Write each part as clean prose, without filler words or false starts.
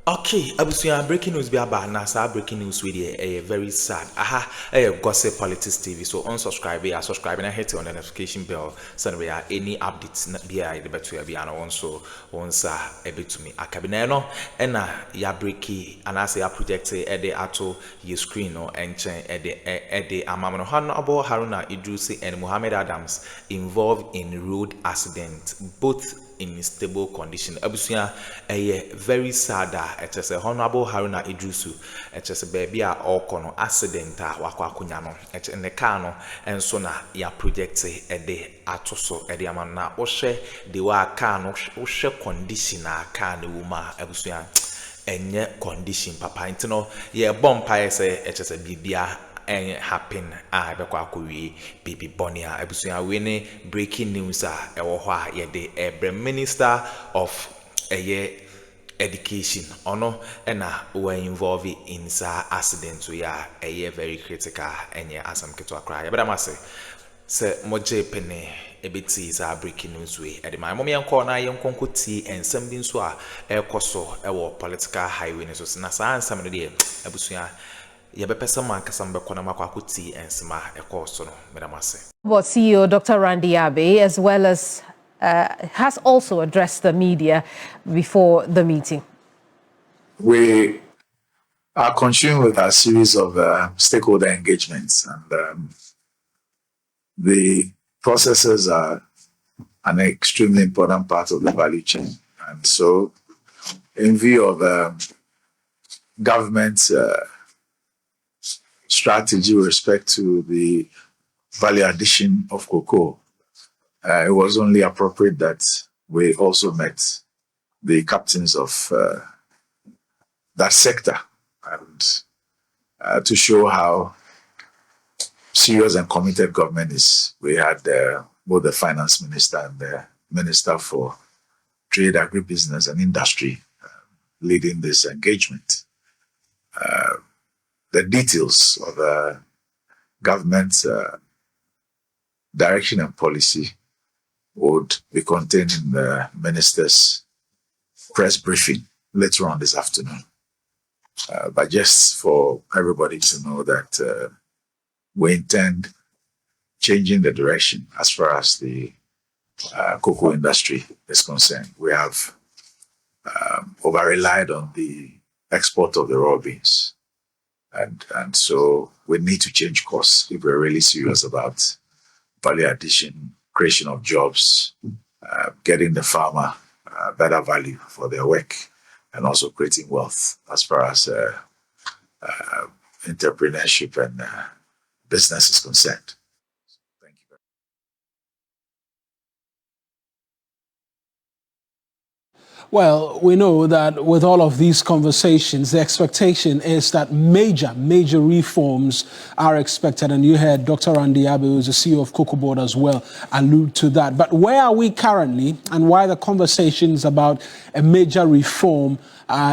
Okay, abusuya breaking news be about NASA breaking news with a very sad. Gossip Politics TV. So unsubscribe, subscribe and hit on the notification bell. So we are any updates be I the better be an also once a bit to me. Akabineno and ya breaky and I say a project at the ato ye screen or and at the IN-Hon.Harunna, Iddrisu and Muhammad Adams involved in road accident, both in stable condition. Abusuya a very sad. It's just a Honorable Harunna Iddrisu. It's just a baby or kono accident wakwa kunyano. It's in the cano and so na ya project a day atoso a diamana oshe de wa cano oshe condition a can wuma abusuya enye condition papa intino ye bompa say it's just a bibia and happen bekwa akwi baby bonia abusuya we breaking news ewo hwa ye de every minister of education ono were involved in accident so very critical and asam keto akra but I must say moje pene ebeti is breaking news way at my mom yanko na yanko ti and something so ekoso ewo political highway so na sa ansam no de abusuya yebepesa man kasam be kona makwakuti and sma ekoso no medamase. But CEO Dr. Randy Abe, as well as has also addressed the media before the meeting. We are continuing with our series of stakeholder engagements, and the processes are an extremely important part of the value chain. And so, in view of government's strategy with respect to the value addition of cocoa, it was only appropriate that we also met the captains of that sector and to show how serious and committed government is. We had both the finance minister and the minister for trade, agribusiness and industry leading this engagement. The details of the government's direction and policy would be contained in the minister's press briefing later on this afternoon. But just for everybody to know that we intend changing the direction as far as the cocoa industry is concerned. We have over-relied on the export of the raw beans. And so we need to change course if we're really serious about value addition, creation of jobs, getting the farmer better value for their work, and also creating wealth as far as entrepreneurship and business is concerned. Thank you very much. Well, we know that with all of these conversations, the expectation is that major reforms are expected. And you heard Dr. Randy Abe, who is the CEO of Cocoa Board as well, allude to that. But where are we currently, and why the conversations about a major reform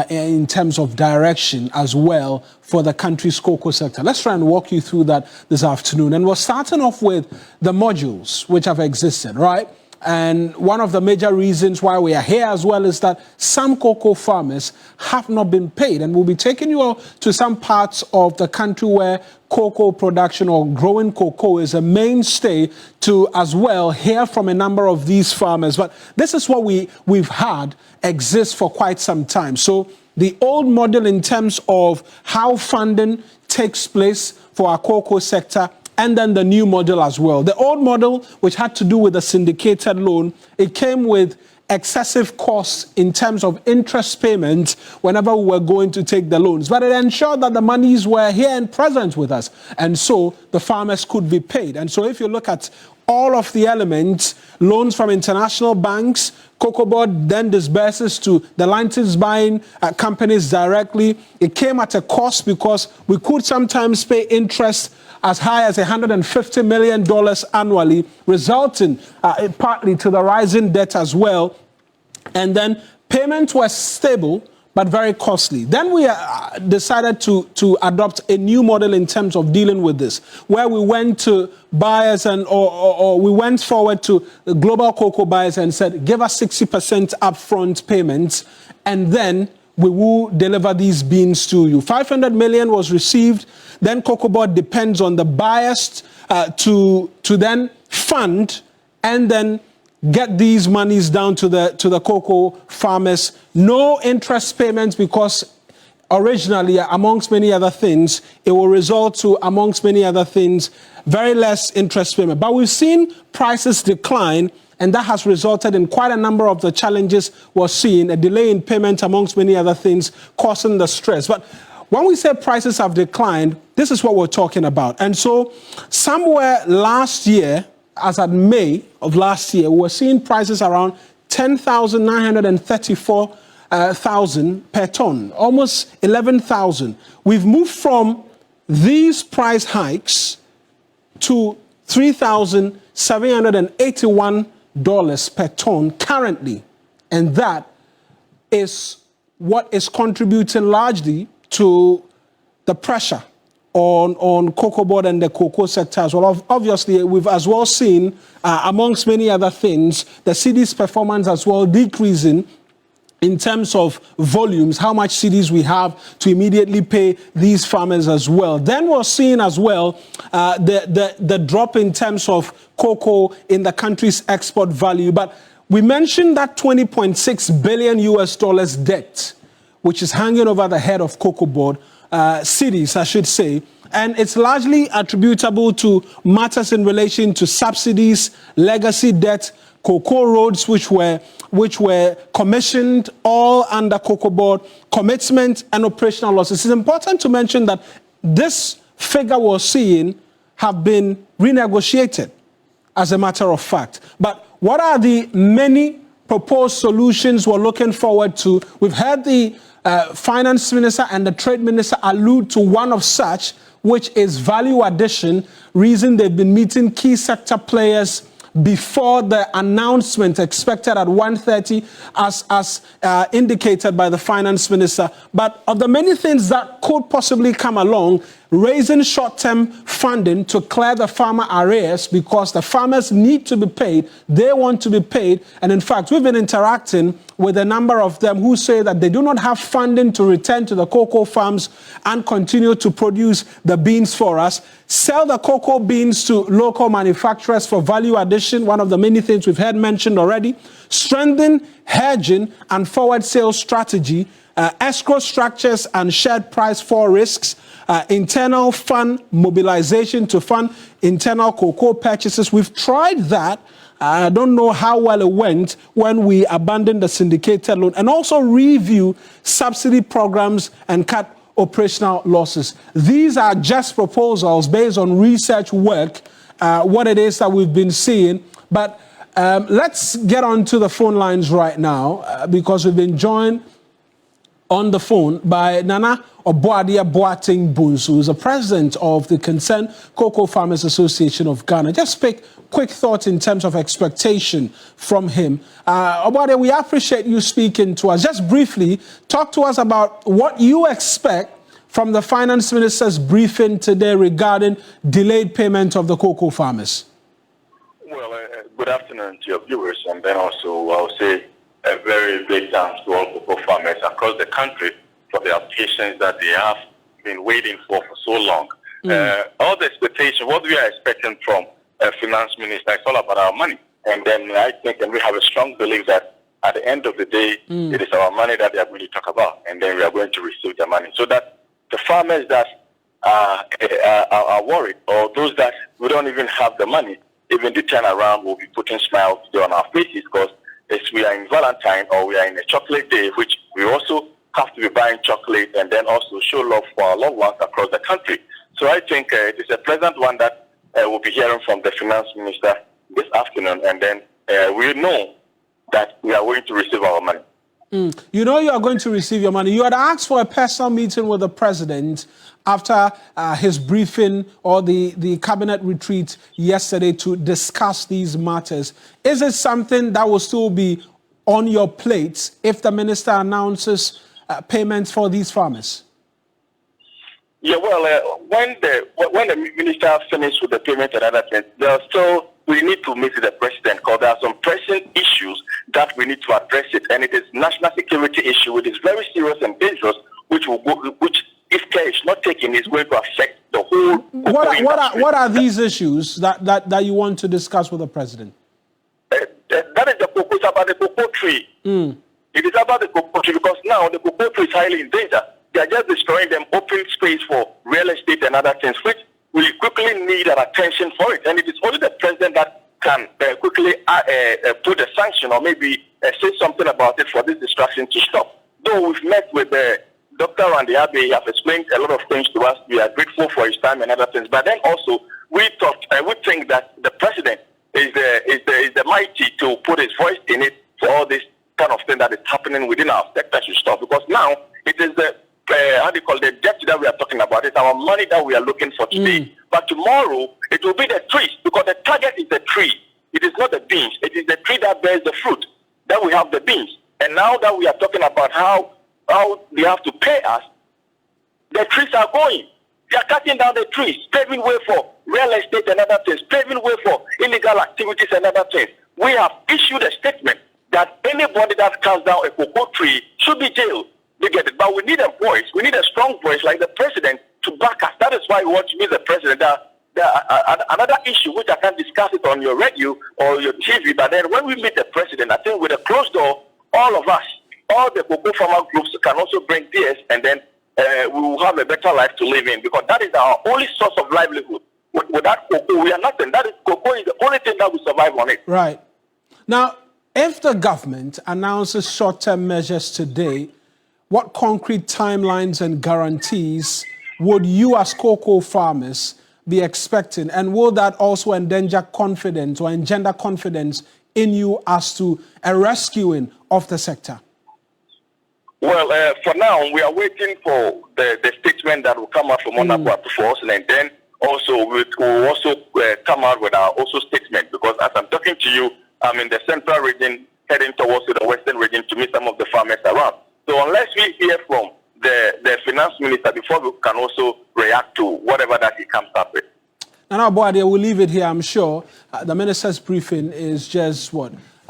in terms of direction as well for the country's cocoa sector? Let's try and walk you through that this afternoon. And we're starting off with the modules which have existed, right? And one of the major reasons why we are here as well is that some cocoa farmers have not been paid. And we'll be taking you all to some parts of the country where cocoa production or growing cocoa is a mainstay to as well hear from a number of these farmers. But this is what we've had exist for quite some time. So the old model in terms of how funding takes place for our cocoa sector, and then the new model as well. The old model, which had to do with the syndicated loan, it came with excessive costs in terms of interest payments whenever we were going to take the loans. But it ensured that the monies were here and present with us. And so the farmers could be paid. And so if you look at all of the elements, loans from international banks, Cocoa Board then disburses to the license buying companies directly. It came at a cost because we could sometimes pay interest as high as $150 million annually, resulting partly to the rising debt as well. And then payments were stable, but very costly. Then we decided to adopt a new model in terms of dealing with this, where we went to buyers or we went forward to the global cocoa buyers and said, give us 60% upfront payments, and then we will deliver these beans to you. 500 million was received. Then Cocoa Board depends on the buyers to then fund and then get these monies down to the cocoa farmers. No interest payments, because originally, amongst many other things, it will result to, amongst many other things, very less interest payment. But we've seen prices decline, and that has resulted in quite a number of the challenges we're seeing, a delay in payment amongst many other things, causing the stress. But when we say prices have declined, this is what we're talking about. And so somewhere last year, as at May of last year, we're seeing prices around 10,934 thousand per ton, almost 11,000. We've moved from these price hikes to $3,781 per ton currently, and that is what is contributing largely to the pressure on cocoa board and the cocoa sector as well. Obviously, we've as well seen, amongst many other things, the cedi's performance as well decreasing in terms of volumes, how much cedis we have to immediately pay these farmers as well. Then we're seeing as well the drop in terms of cocoa in the country's export value. But we mentioned that $20.6 billion debt, which is hanging over the head of cocoa board, cedis, I should say. And it's largely attributable to matters in relation to subsidies, legacy debt, cocoa roads, which were commissioned all under cocoa board, commitment and operational losses. It's important to mention that this figure we're seeing have been renegotiated, as a matter of fact. But what are the many proposed solutions we're looking forward to? We've heard the finance minister and the trade minister allude to one of such, which is value addition. Reason they've been meeting key sector players before the announcement expected at 1:30, as indicated by the finance minister. But of the many things that could possibly come along, raising short-term funding to clear the farmer arrears, because the farmers need to be paid, they want to be paid. And in fact, we've been interacting with a number of them who say that they do not have funding to return to the cocoa farms and continue to produce the beans for us, sell the cocoa beans to local manufacturers for value addition, one of the many things we've heard mentioned already, strengthen hedging and forward sales strategy, escrow structures and shared price for risks, internal fund mobilization to fund internal cocoa purchases. We've tried that. I don't know how well it went when we abandoned the syndicated loan, and also review subsidy programs and cut operational losses. These are just proposals based on research work, what it is that we've been seeing. But let's get on to the phone lines right now, because we've been joined on the phone by Nana Obuadia Boateng Bunsu, who's the president of the Concerned Cocoa Farmers Association of Ghana. Just pick quick thoughts in terms of expectation from him. Obuadia, we appreciate you speaking to us. Just briefly, talk to us about what you expect from the finance minister's briefing today regarding delayed payment of the cocoa farmers. Well, good afternoon to your viewers, and then also I'll say a very big thanks to all cocoa farmers across the country for their patience that they have been waiting for so long. All the expectation, what we are expecting from a finance minister, it's all about our money. And then I think, and we have a strong belief that at the end of the day, it is our money that they are going to talk about, and then we are going to receive the money. So that the farmers that are worried, or those that we don't even have the money, even the turnaround will be putting smiles on our faces, because we are in Valentine, or we are in a chocolate day, which we also have to be buying chocolate and then also show love for our loved ones across the country. So I think it is a pleasant one that we'll be hearing from the finance minister this afternoon, and then we know that we are going to receive our money. You know you are going to receive your money. You had asked for a personal meeting with the president after his briefing or the cabinet retreat yesterday to discuss these matters. Is it something that will still be on your plate if the minister announces payments for these farmers? Yeah, well, when the minister finished with the payment and other things, there are still we need to meet the president because there are some pressing issues that we need to address it, and it is national security issue. It is very serious and dangerous, which if care is not taken, is going to affect the whole. What are these issues that you want to discuss with the president? That is the cocoa, about the cocoa tree. It is about the cocoa tree because now the cocoa tree is highly in danger. They are just destroying them, open space for real estate and other things, which we quickly need an attention for it. And it is only the president that can quickly put a sanction or maybe say something about it for this destruction to stop. Though we've met with Dr. Randiabe, he has explained a lot of things to us. We are grateful for his time and other things. But then also, we think that the president is the mighty to put his voice in it for all this kind of thing that is happening within our sector to stop. Because now it is the the debt that we are talking about. It's our money that we are looking for today. But tomorrow it will be the trees because the target is the tree. It is not the beans. It is the tree that bears the fruit. Then we have the beans. And now that we are talking about how they have to pay us, the trees are going. They are cutting down the trees, paving way for real estate and other things, paving way for illegal activities and other things. We have issued a statement that anybody that cuts down a cocoa tree should be jailed. You get it? But we need a voice. We need a strong voice like the president to back us. That is why we want to meet the president. Another issue which I can't discuss it on your radio or your TV, but then when we meet the president, I think with a closed door, all of us, all the cocoa farmer groups can also bring theirs, and then we will have a better life to live in because that is our only source of livelihood. Without cocoa, we are nothing. That is, cocoa is the only thing that we survive on it. Right. Now, if the government announces short-term measures today, what concrete timelines and guarantees would you as cocoa farmers be expecting? And will that also engender confidence in you as to a rescuing of the sector? Well, for now, we are waiting for the statement that will come out from Monaco for us, and then also we will also come out with our also statement because as I'm talking to you, I'm in the central region heading towards the western region to meet some of the farmers around. So unless we hear from the finance minister before we can also react to whatever that he comes up with. Now, Boade, we'll leave it here, I'm sure. The minister's briefing is just,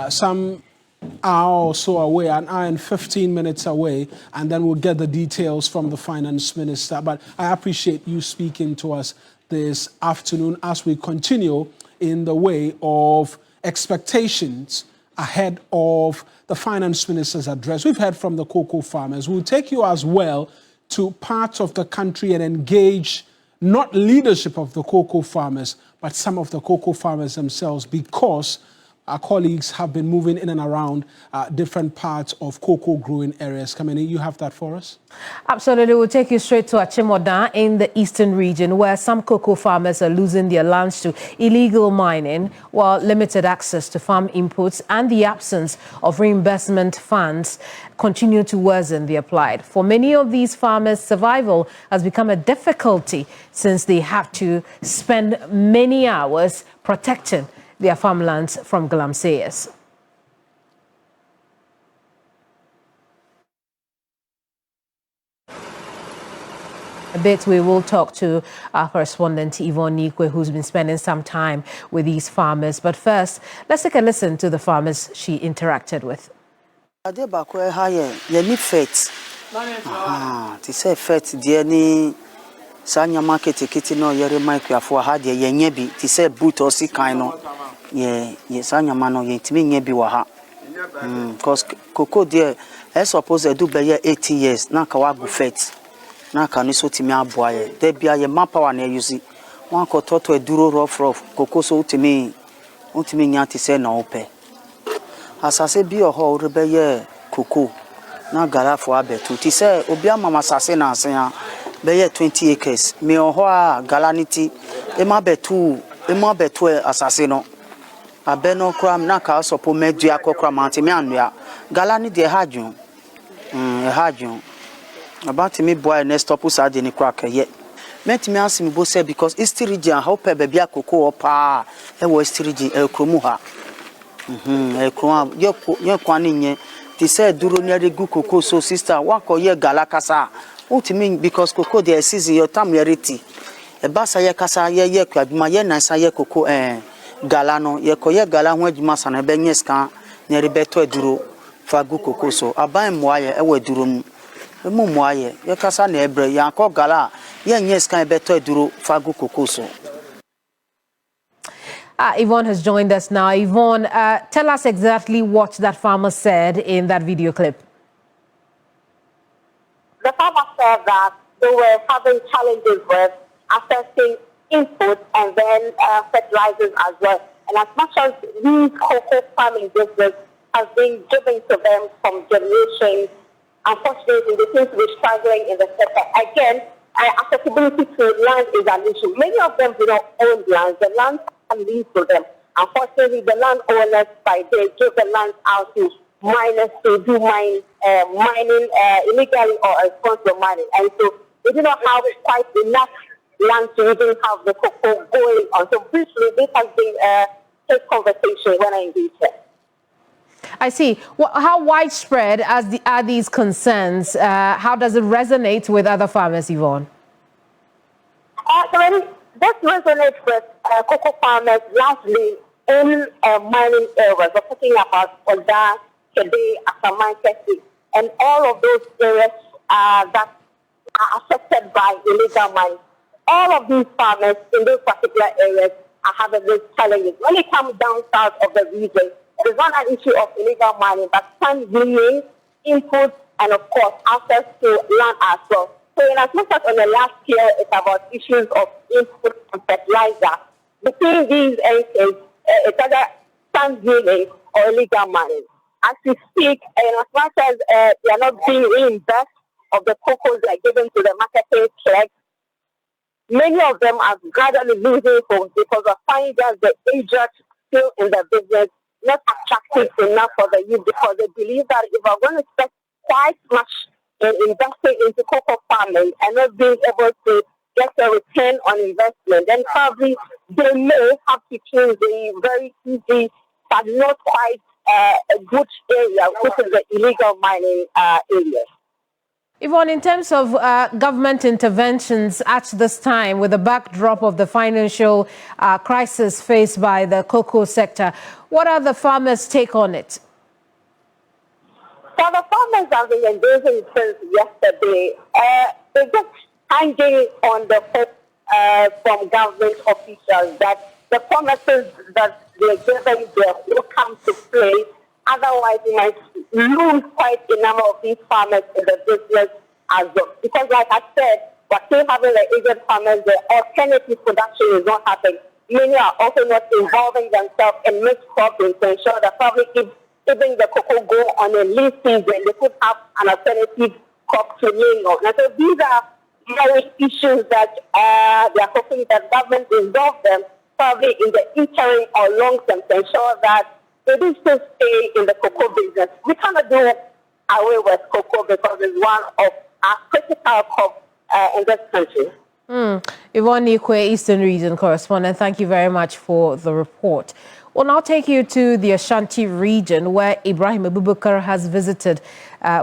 some hour or so away, an hour and 15 minutes away, and then we'll get the details from the finance minister. But I appreciate you speaking to us this afternoon as we continue in the way of expectations ahead of the finance minister's address. We've heard from the cocoa farmers. We'll take you as well to parts of the country and engage not leadership of the cocoa farmers, but some of the cocoa farmers themselves, because our colleagues have been moving in and around different parts of cocoa growing areas. Kamini, you have that for us? Absolutely. We'll take you straight to Achimoda in the eastern region, where some cocoa farmers are losing their lands to illegal mining, while limited access to farm inputs and the absence of reimbursement funds continue to worsen their plight. For many of these farmers, survival has become a difficulty since they have to spend many hours protecting their farmlands from galamseyers. A bit, we will talk to our correspondent Yvonne Nikwe, who's been spending some time with these farmers. But first, let's take a listen to the farmers she interacted with. Sanya market kiti no yere mic ya for ha de yenye bi ti say boot or si kind no ye sanya ma no ye timi nye bi wa ha cause cocoa there I suppose do be 80 years na ka wa go fet na ka no so timi aboa ye de bia ye mapa wa na use wan ko toto eduro rough cocoa so timi nya ti say na ope asase bi o ho re be ye cocoa na gara for abetu ti say obi amama sase na asen Be 20 acres. Me ohoa galanity. Ema betu assassino. Abeno cram na ka sopo media kokra manti me anua. Galani de hajun. Hajun. About me boy next stop usade ni crack ye. Met me ask me bo say because East region how pe baby akoko opa e wo East region Akroma ha. Akroma ye kwani nye. Ti say duro ni gu koko so sister wa ko ye galakasa. What you mean? Because cocoa there is your time reality. A bassa ye kasa ye kwa bima ye na sa ye cocoa gala no ye koye gala ho adwuma sana be nye ska ne rebeto aduro fagu koko so aban moaye e waduro mu emu moaye ye kasa na ebre ya ko gala ye nye ska beto aduro fagu koko so. Yvonne has joined us now. Yvonne, tell us exactly what that farmer said in that video clip. The farmer said that they were having challenges with accessing inputs and then fertilizers as well. And as much as these cocoa farming business has been given to them from generations, unfortunately, they seem to be struggling in the sector. Again, accessibility to land is an issue. Many of them do not own land. The land can lease to them. Unfortunately, the landowners, by day, give the land out to miners to do mining illegally or responsible mining. And so they do not have quite enough land to even have the cocoa going on. So briefly, this has been a conversation when I engage here. I see. How widespread are these concerns? How does it resonate with other farmers, Yvonne? This resonates with cocoa farmers largely in mining areas. We're talking about Bolga, Kede, Akroma, and all of those areas that are affected by illegal mining. All of these farmers in those particular areas are having these challenges. When it comes down south of the region, it is not an issue of illegal mining, but sand gleaning, inputs, and of course, access to land as well. So in as much as on the last year, it's about issues of input and fertilizer. Between these entities, it's either sand gleaning or illegal mining. As we speak, in as much as they are not being reimbursed of the cocoa they are given to the marketing clerks, many of them are gradually losing hope because of finding that the agents still in the business not attractive enough for the youth, because they believe that if we're going to spend quite much in investing into cocoa farming and not being able to get a return on investment, then probably they may have to choose the very easy but not quite a good area, which is the illegal mining area. Yvonne, in terms of government interventions at this time, with the backdrop of the financial crisis faced by the cocoa sector, what are the farmers' take on it? So the farmers have been engaging since yesterday. They're just hanging on the hope from government officials that the promises that they're giving will come to play. Otherwise, we might lose quite a number of these farmers in the business as well. Because like I said, we're still having the agent farmers, the alternative production is not happening. Many are also not involving themselves in mixed cropping to ensure that probably if even the cocoa go on a lean season, they could have an alternative crop to lean on. And so these are very issues that they are hoping that government resolve them probably in the interim or long term to ensure that they do still stay in the cocoa business. We cannot do away with cocoa because it's one of our critical crops in this country. Yvonne Ikwe, Eastern Region Correspondent, thank you very much for the report. We'll now take you to the Ashanti region, where Ibrahim Abubakar has visited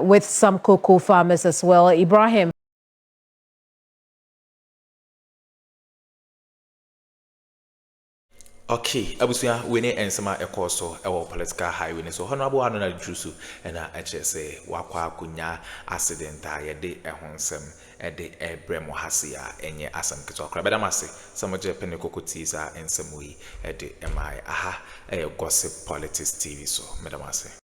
with some cocoa farmers as well. Ibrahim. Okay, abusuya we ne ensema ekoso ewo political highway so Honorable Iddrisu and say wakwa kunya accident a yede ehonsem ede ebremo hasia enye asam keto akra bedamase samoje penekokotisa ensem wi ede emai aha gossip politics TV so medamase